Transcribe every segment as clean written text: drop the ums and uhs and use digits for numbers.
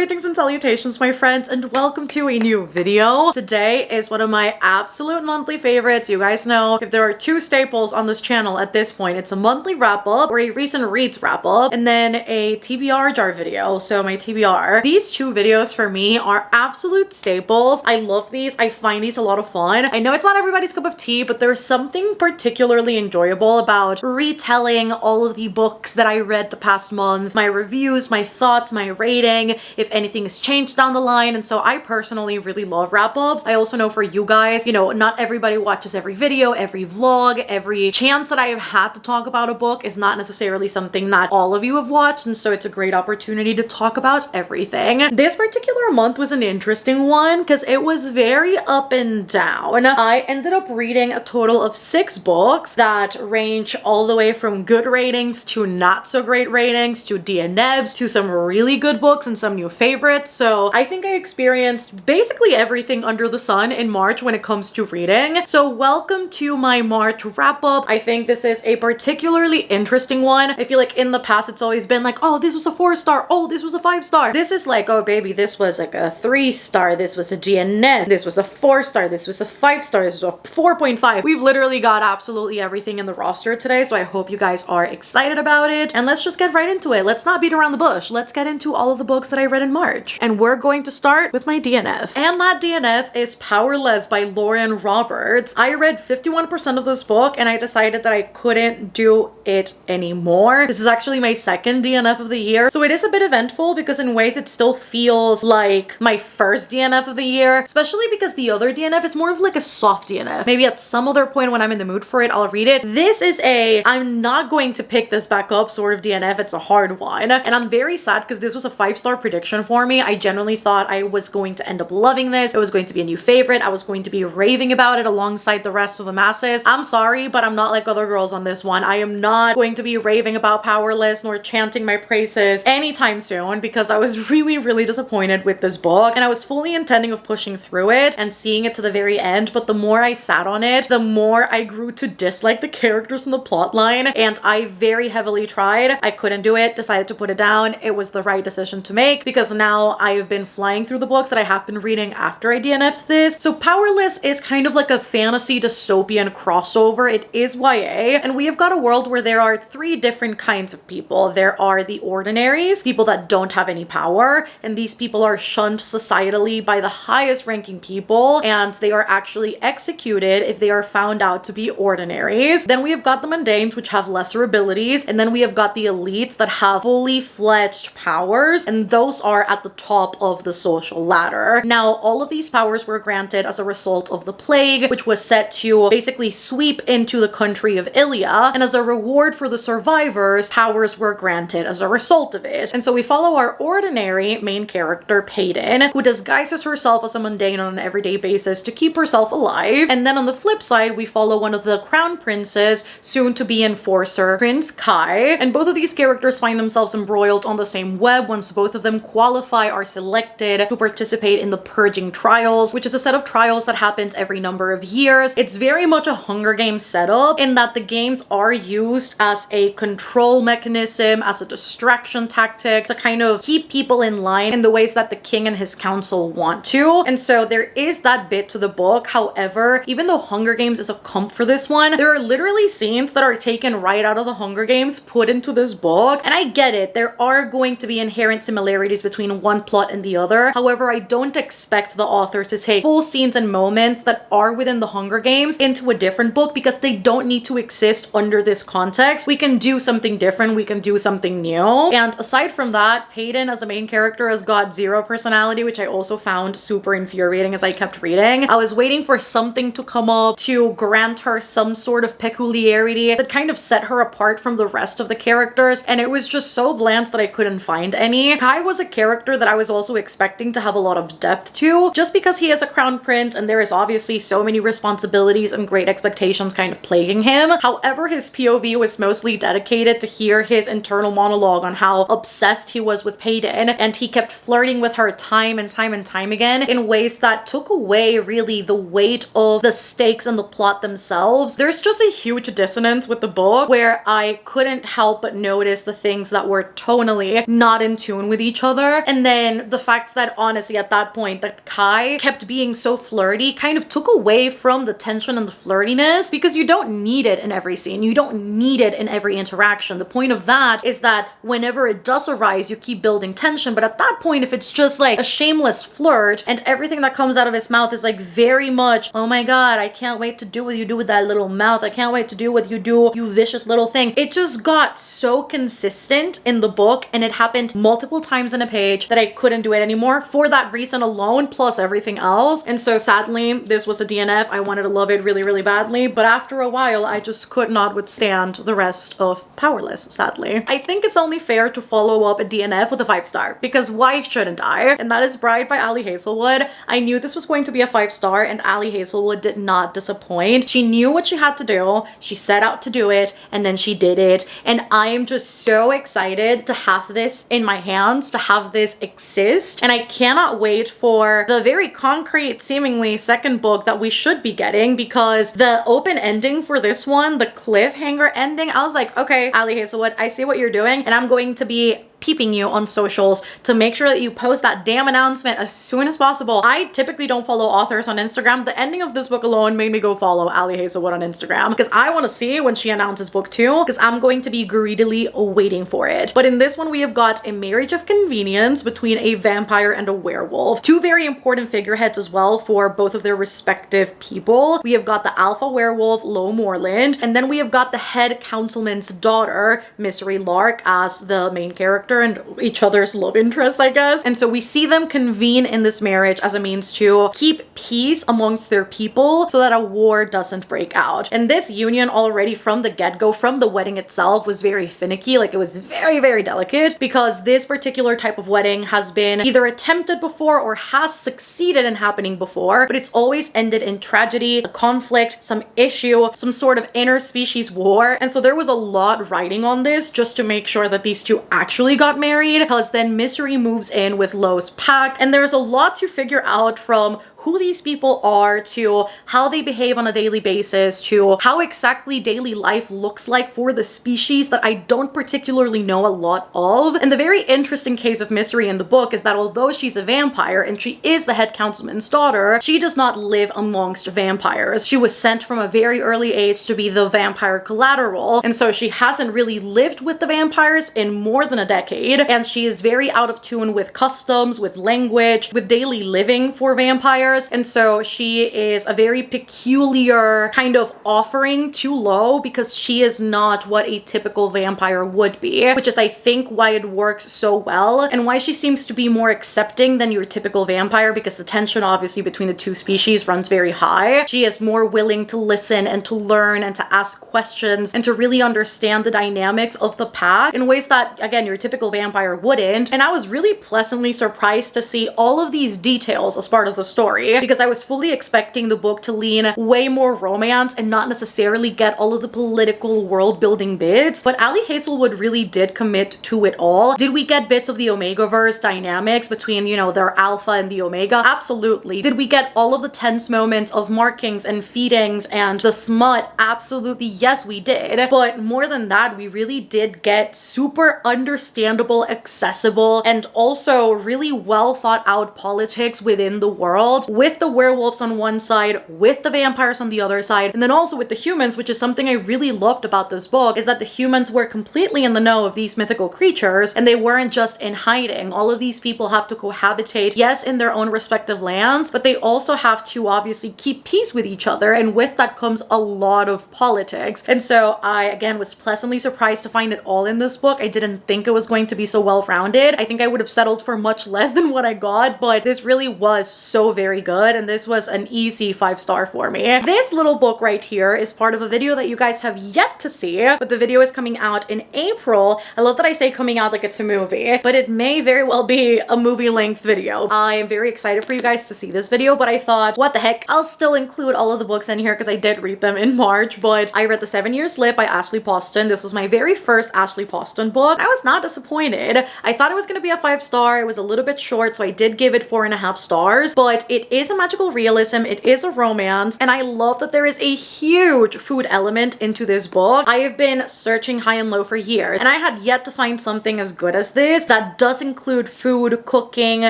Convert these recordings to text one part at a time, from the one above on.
Greetings and salutations, my friends, and welcome to a new video. Today is one of my absolute monthly favorites. You guys know if there are two staples on this channel at this point, it's a monthly wrap-up or a recent reads wrap-up, and then a TBR jar video. So my TBR. These two videos for me are absolute staples. I love these. I find these a lot of fun. I know it's not everybody's cup of tea, but there's something particularly enjoyable about retelling all of the books that I read the past month, my reviews, my thoughts, my rating, if anything has changed down the line. And so I personally really love wrap-ups. I also know for you guys, you know, not everybody watches every video, every vlog, every chance that I have had to talk about a book is not necessarily something that all of you have watched. And so it's a great opportunity to talk about everything. This particular month was an interesting one because it was very up and down. I ended up reading a total of 6 books that range all the way from good ratings to not so great ratings to DNFs to some really good books and some new favorites. So I think I experienced basically everything under the sun in March when it comes to reading. So welcome to my March wrap up. I think this is a particularly interesting one. I feel like in the past it's always been like, oh, this was a 4-star. Oh, this was a 5-star. This is like, oh baby, this was like a 3-star. This was a DNF. This was a 4-star. This was a 5-star. This was a 4.5. We've literally got absolutely everything in the roster today. So I hope you guys are excited about it. And let's just get right into it. Let's not beat around the bush. Let's get into all of the books that I read in March. And we're going to start with my DNF. And that DNF is Powerless by Lauren Roberts. I read 51% of this book and I decided that I couldn't do it anymore. This is actually my second DNF of the year. So it is a bit eventful because in ways it still feels like my first DNF of the year, especially because the other DNF is more of like a soft DNF. Maybe at some other point when I'm in the mood for it, I'll read it. This is a, I'm not going to pick this back up sort of DNF. It's a hard one. And I'm very sad because this was a 5-star prediction for me. I genuinely thought I was going to end up loving this. It was going to be a new favorite. I was going to be raving about it alongside the rest of the masses. I'm sorry, but I'm not like other girls on this one. I am not going to be raving about Powerless nor chanting my praises anytime soon because I was really disappointed with this book and I was fully intending of pushing through it and seeing it to the very end. But the more I sat on it, the more I grew to dislike the characters in the plot line, and I very heavily tried. I couldn't do it, decided to put it down. It was the right decision to make because now I've been flying through the books that I have been reading after I DNF'd this. So Powerless is kind of like a fantasy dystopian crossover. It is YA, and we have got a world where there are 3 different kinds of people. There are the ordinaries, people that don't have any power, and these people are shunned societally by the highest ranking people, and they are actually executed if they are found out to be ordinaries. Then we have got the mundanes, which have lesser abilities, and then we have got the elites that have fully fledged powers, and those are at the top of the social ladder. Now, all of these powers were granted as a result of the plague, which was set to basically sweep into the country of Ilia, and as a reward for the survivors, powers were granted as a result of it. And so we follow our ordinary main character, Payton, who disguises herself as a mundane on an everyday basis to keep herself alive. And then on the flip side, we follow one of the crown princes, soon to be enforcer, Prince Kai. And both of these characters find themselves embroiled on the same web once both of them qualify, are selected to participate in the Purging Trials, which is a set of trials that happens every number of years. It's very much a Hunger Games setup in that the games are used as a control mechanism, as a distraction tactic to kind of keep people in line in the ways that the king and his council want to. And so there is that bit to the book. However, even though Hunger Games is a comp for this one, there are literally scenes that are taken right out of the Hunger Games, put into this book. And I get it. There are going to be inherent similarities between one plot and the other. However, I don't expect the author to take full scenes and moments that are within the Hunger Games into a different book because they don't need to exist under this context. We can do something different. We can do something new. And aside from that, Payton as a main character has got 0 personality, which I also found super infuriating as I kept reading. I was waiting for something to come up to grant her some sort of peculiarity that kind of set her apart from the rest of the characters, and it was just so bland that I couldn't find any. Kai was a character that I was also expecting to have a lot of depth to, just because he is a crown prince and there is obviously so many responsibilities and great expectations kind of plaguing him. However, his POV was mostly dedicated to hear his internal monologue on how obsessed he was with Payton, and he kept flirting with her time and time again in ways that took away really the weight of the stakes and the plot themselves. There's just a huge dissonance with the book where I couldn't help but notice the things that were tonally not in tune with each other. other. And then the fact that honestly at that point that Kai kept being so flirty kind of took away from the tension and the flirtiness, because you don't need it in every scene. You don't need it in every interaction. The point of that is that whenever it does arise, you keep building tension. But at that point, if it's just like a shameless flirt and everything that comes out of his mouth is like very much, oh my god, I can't wait to do what you do with that little mouth. I can't wait to do what you do, you vicious little thing. It just got so consistent in the book, and it happened multiple times in a page that I couldn't do it anymore for that reason alone, plus everything else. And so sadly, this was a DNF. I wanted to love it really, really badly, but after a while, I just could not withstand the rest of Powerless, sadly. I think it's only fair to follow up a DNF with a 5-star, because why shouldn't I? And that is Bride by Ali Hazelwood. I knew this was going to be a 5-star, and Ali Hazelwood did not disappoint. She knew what she had to do, she set out to do it, and then she did it. And I am just so excited to have this in my hands, to have this exist. And I cannot wait for the very concrete, seemingly second book that we should be getting, because the open ending for this one, the cliffhanger ending, I was like, okay, Ali Hazelwood, I see what you're doing, and I'm going to be peeping you on socials to make sure that you post that damn announcement as soon as possible. I typically don't follow authors on Instagram. The ending of this book alone made me go follow Ali Hazelwood on Instagram, because I want to see when she announces book 2, because I'm going to be greedily waiting for it. But in this one, we have got a marriage of convenience between a vampire and a werewolf. Two very important figureheads as well for both of their respective people. We have got the alpha werewolf, Lo Moreland, and then we have got the head councilman's daughter, Misery Lark, as the main character and each other's love interest, I guess. And so we see them convene in this marriage as a means to keep peace amongst their people so that a war doesn't break out. And this union already from the get-go, from the wedding itself, was very finicky. Like, it was very, very delicate, because this particular type of wedding has been either attempted before or has succeeded in happening before, but it's always ended in tragedy, a conflict, some issue, some sort of interspecies war. And so there was a lot riding on this just to make sure that these two actually got married, because then Misery moves in with Lo's pack, and there's a lot to figure out, from who these people are to how they behave on a daily basis to how exactly daily life looks like for the species that I don't particularly know a lot of. And the very interesting case of Misery in the book is that although she's a vampire and she is the head councilman's daughter, she does not live amongst vampires. She was sent from a very early age to be the vampire collateral, and so she hasn't really lived with the vampires in more than a decade, and she is very out of tune with customs, with language, with daily living for vampires. And so she is a very peculiar kind of offering to Lo, because she is not what a typical vampire would be, which is, I think, why it works so well and why she seems to be more accepting than your typical vampire, because the tension obviously between the two species runs very high. She is more willing to listen and to learn and to ask questions and to really understand the dynamics of the pack in ways that, again, your typical vampire wouldn't. And I was really pleasantly surprised to see all of these details as part of the story, because I was fully expecting the book to lean way more romance and not necessarily get all of the political world building bits. But Ali Hazelwood really did commit to it all. Did we get bits of the Omegaverse dynamics between, you know, their alpha and the Omega? Absolutely. Did we get all of the tense moments of markings and feedings and the smut? Absolutely, yes, we did. But more than that, we really did get super understandable, accessible, and also really well thought out politics within the world, with the werewolves on one side, with the vampires on the other side, and then also with the humans, which is something I really loved about this book, is that the humans were completely in the know of these mythical creatures, and they weren't just in hiding. All of these people have to cohabitate, yes, in their own respective lands, but they also have to obviously keep peace with each other, and with that comes a lot of politics. And so I, again, was pleasantly surprised to find it all in this book. I didn't think it was going to be so well-rounded. I think I would have settled for much less than what I got, but this really was so very good, and this was an easy 5-star for me. This little book right here is part of a video that you guys have yet to see, but the video is coming out in April. I love that I say coming out like it's a movie, but it may very well be a movie-length video. I am very excited for you guys to see this video, but I thought, what the heck, I'll still include all of the books in here because I did read them in March. But I read The 7 Year Slip by Ashley Poston. This was my very first Ashley Poston book. I was not disappointed disappointed. I thought it was going to be a 5-star. It was a little bit short, so I did give it 4.5 stars, but it is a magical realism. It is a romance, and I love that there is a huge food element into this book. I have been searching high and low for years, and I had yet to find something as good as this that does include food, cooking,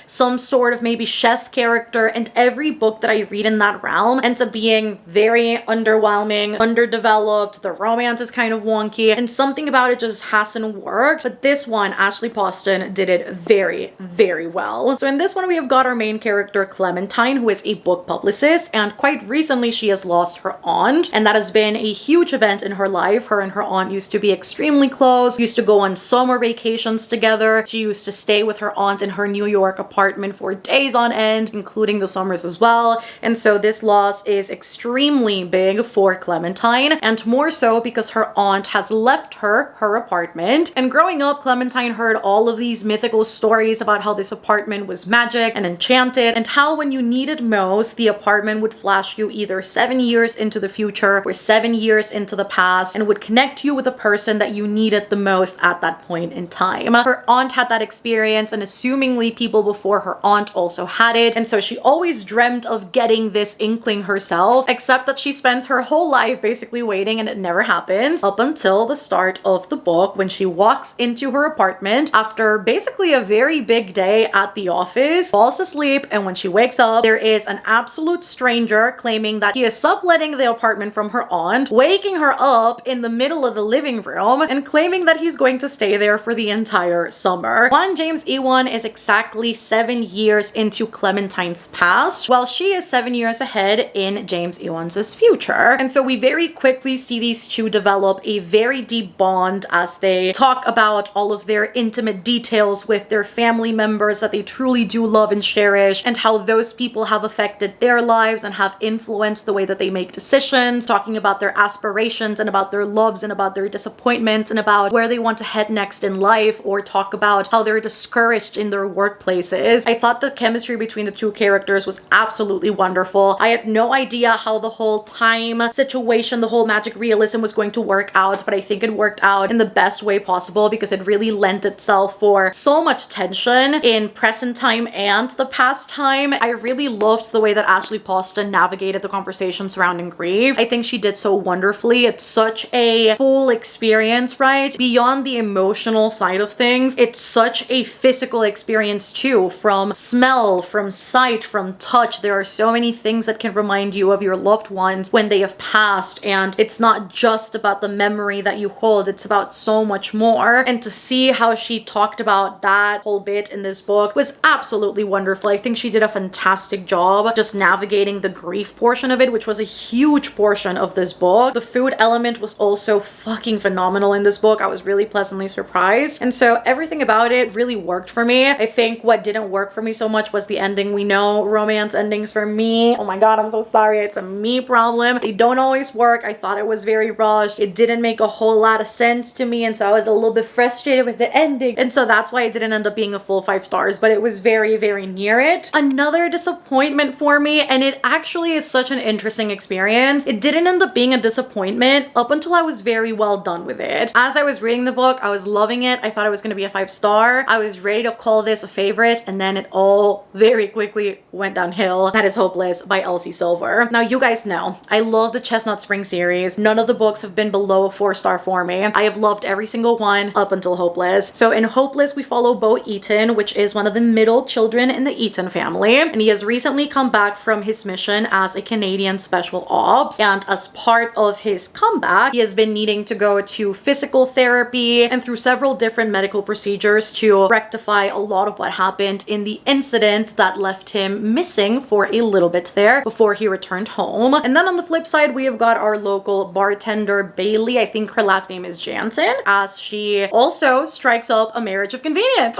some sort of maybe chef character, and every book that I read in that realm ends up being very underwhelming, underdeveloped. The romance is kind of wonky, and something about it just hasn't worked. But this one, Ashley Poston did it very, very well. So in this one, we have got our main character, Clementine, who is a book publicist, and quite recently she has lost her aunt, and that has been a huge event in her life. Her and her aunt used to be extremely close, used to go on summer vacations together. She used to stay with her aunt in her New York apartment for days on end, including the summers as well. And so this loss is extremely big for Clementine, and more so because her aunt has left her apartment. And growing up, Clementine heard all of these mythical stories about how this apartment was magic and enchanted, and how when you needed most, the apartment would flash you either 7 years into the future or 7 years into the past, and would connect you with a person that you needed the most at that point in time. Her aunt had that experience, and assumingly people before her aunt also had it, and so she always dreamt of getting this inkling herself, except that she spends her whole life basically waiting, and it never happens up until the start of the book, when she walks into her apartment after basically a very big day at the office, falls asleep, and when she wakes up, there is an absolute stranger claiming that he is subletting the apartment from her aunt, waking her up in the middle of the living room and claiming that he's going to stay there for the entire summer. One James Ewan is exactly 7 years into Clementine's past, while she is 7 years ahead in James Ewan's future. And so we very quickly see these two develop a very deep bond as they talk about all of their intimate details with their family members that they truly do love and cherish, and how those people have affected their lives and have influenced the way that they make decisions, talking about their aspirations and about their loves and about their disappointments and about where they want to head next in life, or talk about how they're discouraged in their workplaces. I thought the chemistry between the two characters was absolutely wonderful. I had no idea how the whole time situation, the whole magic realism was going to work out, but I think it worked out in the best way possible because it really lent itself for so much tension in present time and the past time. I really loved the way that Ashley Poston navigated the conversation surrounding grief. I think she did so wonderfully. It's such a full experience, right? Beyond the emotional side of things, it's such a physical experience too, from smell, from sight, from touch. There are so many things that can remind you of your loved ones when they have passed, and it's not just about the memory that you hold, it's about so much more. And to see how she talked about that whole bit in this book was absolutely wonderful. I think she did a fantastic job just navigating the grief portion of it, which was a huge portion of this book. The food element was also fucking phenomenal in this book. I was really pleasantly surprised, and so everything about it really worked for me. I think what didn't work for me so much was the ending. We know romance endings for me, oh my god, I'm so sorry, it's a me problem. They don't always work. I thought it was very rushed. It didn't make a whole lot of sense to me, and so I was a little bit frustrated with the ending, and so that's why it didn't end up being a full 5 stars, but it was very, very near it. Another disappointment for me, and it actually is such an interesting experience. It didn't end up being a disappointment up until I was very well done with it. As I was reading the book, I was loving it. I thought it was going to be a 5-star. I was ready to call this a favorite, and then it all very quickly went downhill. That is Hopeless by Elsie Silver. Now, you guys know I love the Chestnut Spring series. None of the books have been below a 4-star for me. I have loved every single one up until Hopeless. So in Hopeless, we follow Bo Eaton, which is one of the middle children in the Eaton family, and he has recently come back from his mission as a Canadian Special Ops, and as part of his comeback, he has been needing to go to physical therapy and through several different medical procedures to rectify a lot of what happened in the incident that left him missing for a little bit there before he returned home. And then on the flip side, we have got our local bartender Bailey. I think her last name is Jansen, as she also strikes up a marriage of convenience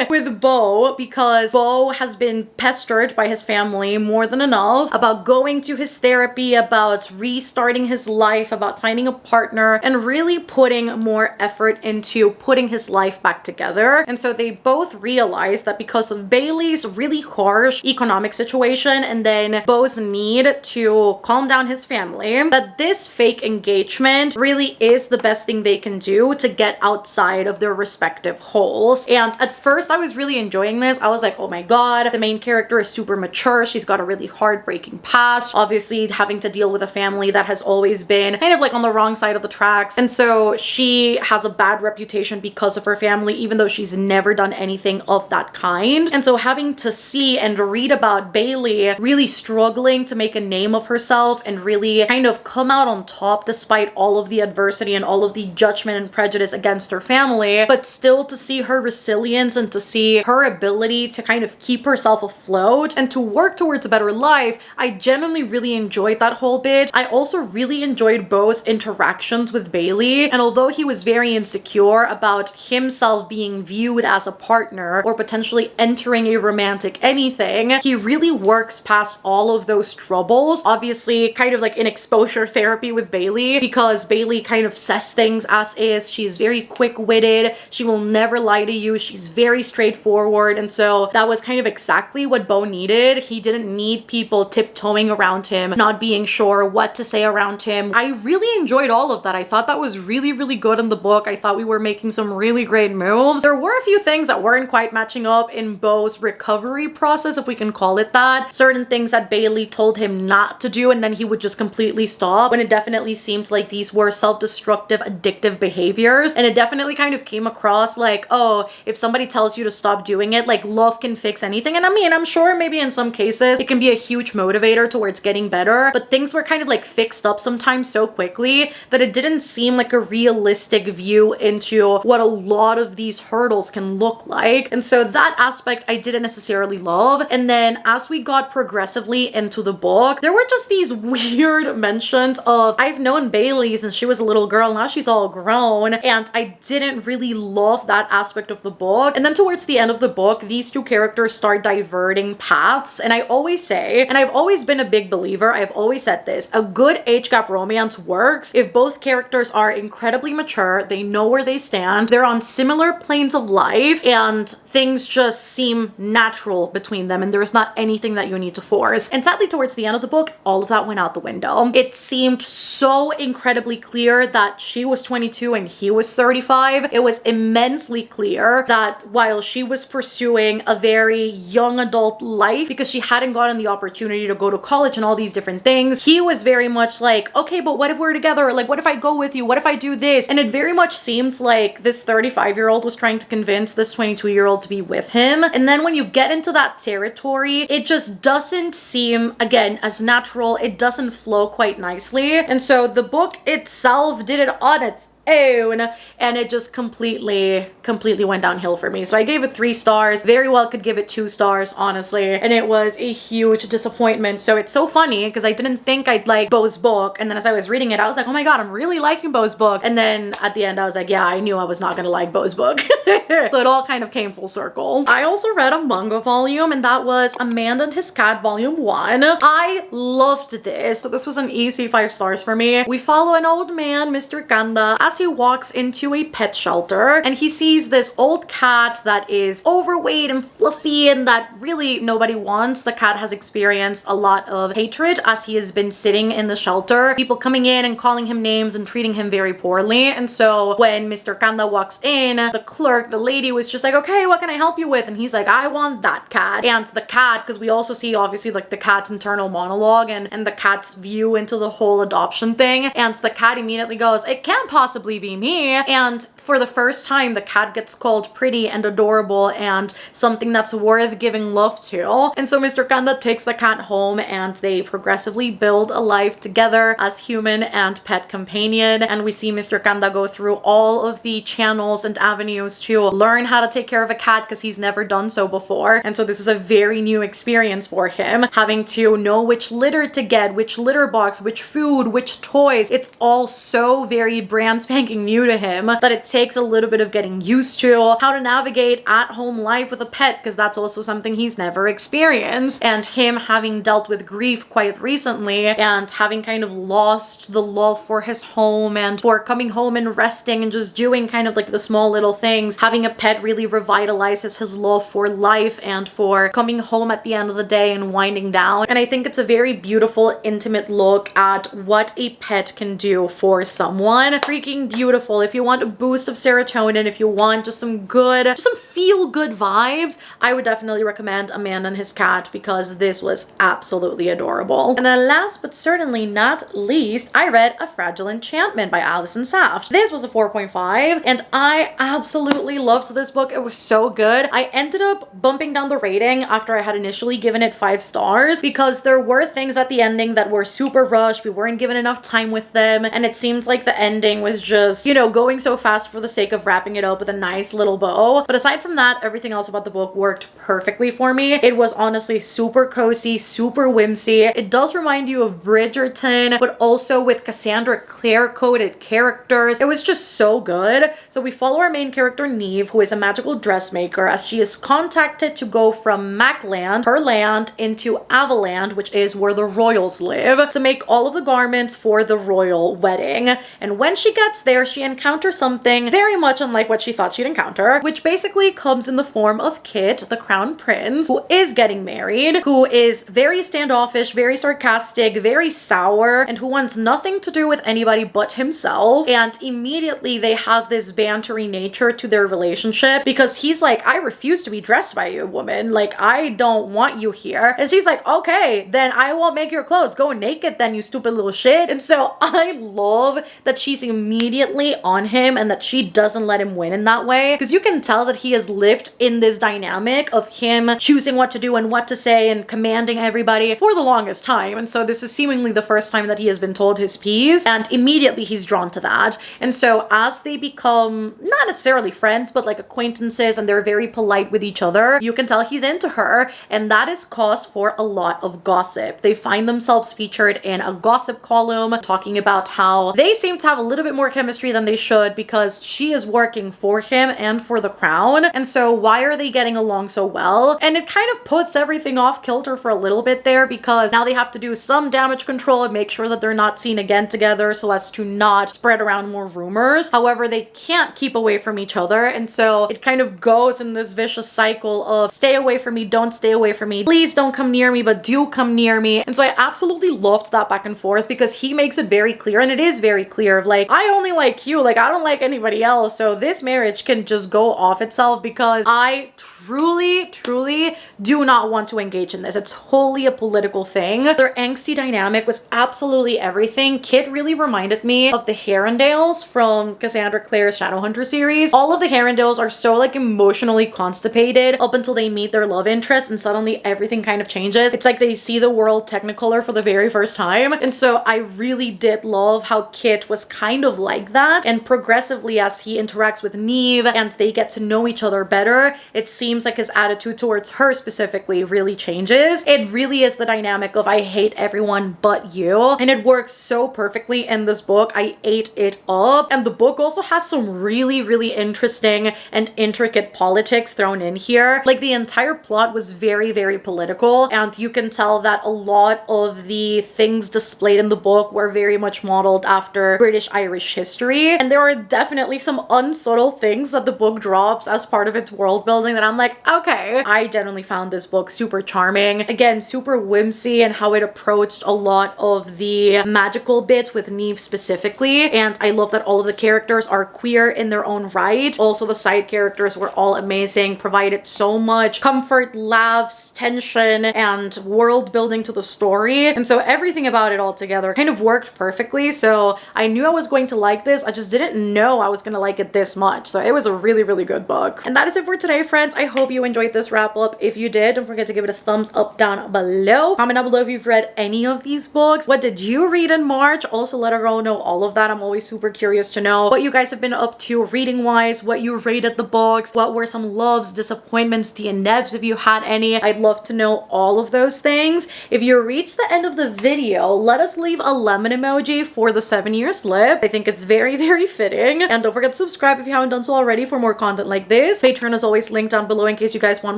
with Bo, because Bo has been pestered by his family more than enough about going to his therapy, about restarting his life, about finding a partner, and really putting more effort into putting his life back together. And so they both realize that because of Bailey's really harsh economic situation and then Bo's need to calm down his family, that this fake engagement really is the best thing they can do to get out outside of their respective holes. And at first I was really enjoying this. I was like, oh my god, the main character is super mature. She's got a really heartbreaking past, obviously having to deal with a family that has always been kind of like on the wrong side of the tracks. And so she has a bad reputation because of her family, even though she's never done anything of that kind. And so having to see and read about Bailey really struggling to make a name of herself and really kind of come out on top despite all of the adversity and all of the judgment and prejudice against her family, but still to see her resilience and to see her ability to kind of keep herself afloat and to work towards a better life, I genuinely really enjoyed that whole bit. I also really enjoyed Beau's interactions with Bailey, and although he was very insecure about himself being viewed as a partner or potentially entering a romantic anything, he really works past all of those troubles, obviously kind of like in exposure therapy with Bailey, because Bailey kind of says things as is. She's very quick-witted, she will never lie to you, she's very straightforward, and so that was kind of exactly what Beau needed. He didn't need people tiptoeing around him, not being sure what to say around him. I really enjoyed all of that. I thought that was really, really good in the book. I thought we were making some really great moves. There were a few things that weren't quite matching up in Beau's recovery process, if we can call it that. Certain things that Bailey told him not to do, and then he would just completely stop, when it definitely seemed like these were self-destructive, addictive behaviors. And it definitely kind of came across like, oh, if somebody tells you to stop doing it, like love can fix anything. And I mean, I'm sure maybe in some cases it can be a huge motivator towards getting better, but things were kind of like fixed up sometimes so quickly that it didn't seem like a realistic view into what a lot of these hurdles can look like. And so that aspect I didn't necessarily love. And then as we got progressively into the book, there were just these weird mentions of, I've known Bailey since she was a little girl, now she's all grown, and I didn't really love that aspect of the book. And then towards the end of the book, these two characters start diverting paths. And I always say, and I've always been a big believer, I've always said this, a good age gap romance works if both characters are incredibly mature, they know where they stand, they're on similar planes of life, and things just seem natural between them, and there is not anything that you need to force. And sadly, towards the end of the book, all of that went out the window. It seemed so incredibly clear that she was 22 and he was 35. It was immensely clear that while she was pursuing a very young adult life because she hadn't gotten the opportunity to go to college and all these different things, he was very much like, okay, but what if we're together? Like, what if I go with you? What if I do this? And it very much seems like this 35-year-old was trying to convince this 22-year-old to be with him. And then when you get into that territory, it just doesn't seem, again, as natural. It doesn't flow quite nicely. And so the book itself did it on its own, and it just completely went downhill for me. So I gave it 3 stars. Very well could give it 2 stars, honestly, and it was a huge disappointment. So it's so funny because I didn't think I'd like Beau's book, and then as I was reading it, I was like, oh my god, I'm really liking Beau's book. And then at the end I was like, yeah, I knew I was not gonna like Beau's book. So it all kind of came full circle. I also read a manga volume, and that was A Man and His Cat Volume 1. I loved this. So this was an easy 5 stars for me. We follow an old man, Mr. Kanda, as he walks into a pet shelter, and he sees this old cat that is overweight and fluffy and that really nobody wants. The cat has experienced a lot of hatred as he has been sitting in the shelter, people coming in and calling him names and treating him very poorly. And so when Mr. Kanda walks in, the clerk, the lady, was just like, okay, what can I help you with? And he's like, I want that cat. And the cat, because we also see obviously like the cat's internal monologue and the cat's view into the whole adoption thing, and the cat immediately goes, it can't possibly be me. And for the first time, the cat gets called pretty and adorable and something that's worth giving love to. And so Mr. Kanda takes the cat home, and they progressively build a life together as human and pet companion. And we see Mr. Kanda go through all of the channels and avenues to learn how to take care of a cat because he's never done so before. And so this is a very new experience for him, having to know which litter to get, which litter box, which food, which toys. It's all so very brand spanking new to him that it takes a little bit of getting used to how to navigate at-home life with a pet, because that's also something he's never experienced. And him having dealt with grief quite recently and having kind of lost the love for his home and for coming home and resting and just doing kind of like the small little things, having a pet really revitalizes his love for life and for coming home at the end of the day and winding down. And I think it's a very beautiful, intimate look at what a pet can do for someone. Freaking something beautiful, if you want a boost of serotonin, if you want just some feel-good vibes, I would definitely recommend A Man and His Cat because this was absolutely adorable. And then last but certainly not least, I read A Fragile Enchantment by Alison Saft. This was a 4.5 and I absolutely loved this book. It was so good. I ended up bumping down the rating after I had initially given it 5 stars because there were things at the ending that were super rushed. We weren't given enough time with them and it seems like the ending was just, you know, going so fast for the sake of wrapping it up with a nice little bow. But aside from that, everything else about the book worked perfectly for me. It was honestly super cozy, super whimsy. It does remind you of Bridgerton, but also with Cassandra Clare coded characters. It was just so good. So we follow our main character Neve, who is a magical dressmaker, as she is contacted to go from Macland, her land, into Avaland, which is where the royals live, to make all of the garments for the royal wedding. And when she gets there, she encounters something very much unlike what she thought she'd encounter, which basically comes in the form of Kit, the crown prince, who is getting married, who is very standoffish, very sarcastic, very sour, and who wants nothing to do with anybody but himself. And immediately they have this bantery nature to their relationship because he's like, I refuse to be dressed by you, woman. Like, I don't want you here. And she's like, okay, then I won't make your clothes. Go naked then, you stupid little shit. And so I love that she's immediately on him and that she doesn't let him win in that way, because you can tell that he has lived in this dynamic of him choosing what to do and what to say and commanding everybody for the longest time. And so this is seemingly the first time that he has been told his piece, and immediately he's drawn to that. And so as they become not necessarily friends, but like acquaintances, and they're very polite with each other, you can tell he's into her, and that is cause for a lot of gossip. They find themselves featured in a gossip column talking about how they seem to have a little bit more chemistry than they should because she is working for him and for the crown. And so why are they getting along so well? And it kind of puts everything off kilter for a little bit there because now they have to do some damage control and make sure that they're not seen again together so as to not spread around more rumors. However, they can't keep away from each other, and so it kind of goes in this vicious cycle of stay away from me, don't stay away from me, please don't come near me, but do come near me. And so I absolutely loved that back and forth because he makes it very clear, and it is very clear, of like, I only like you, like I don't like anybody else, so this marriage can just go off itself because I truly do not want to engage in this. It's wholly a political thing. Their angsty dynamic was absolutely everything. Kit really reminded me of the Herondales from Cassandra Clare's Shadowhunter series. All of the Herondales are so like emotionally constipated up until they meet their love interest, and suddenly everything kind of changes. It's like they see the world Technicolor for the very first time. And so I really did love how Kit was kind of like that, and progressively as he interacts with Neve and they get to know each other better, it seems like his attitude towards her specifically really changes. It really is the dynamic of I hate everyone but you, and it works so perfectly in this book. I ate it up. And the book also has some really interesting and intricate politics thrown in here. Like the entire plot was very political, and you can tell that a lot of the things displayed in the book were very much modeled after British-Irish history, and there are definitely some unsubtle things that the book drops as part of its world building that I'm like, okay. I generally found this book super charming. Again, super whimsy in how it approached a lot of the magical bits with Neve specifically, and I love that all of the characters are queer in their own right. Also, the side characters were all amazing, provided so much comfort, laughs, tension, and world building to the story. And so everything about it all together kind of worked perfectly. So I knew I was going to like this. I just didn't know I was going to like it this much. So it was a really good book. And that is it for today, friends. I hope you enjoyed this wrap up. If you did, don't forget to give it a thumbs up down below. Comment down below if you've read any of these books. What did you read in March? Also, let a girl know all of that. I'm always super curious to know what you guys have been up to reading wise, what you rated the books, what were some loves, disappointments, DNFs if you had any. I'd love to know all of those things. If you reached the end of the video, let us leave a lemon emoji for the 7-year slip. I think it's very fitting. And don't forget to subscribe if you haven't done so already for more content like this. Patreon is always linked down below in case you guys want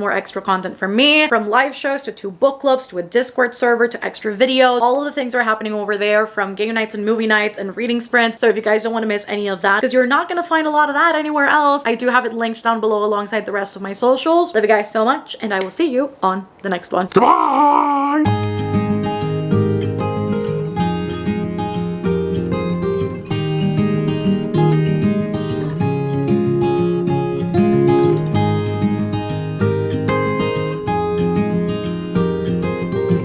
more extra content from me, from live shows to 2 book clubs to a Discord server to extra videos. All of the things are happening over there, from game nights and movie nights and reading sprints. So if you guys don't want to miss any of that, because you're not going to find a lot of that anywhere else, I do have it linked down below alongside the rest of my socials. Love you guys so much, and I will see you on the next one. Goodbye!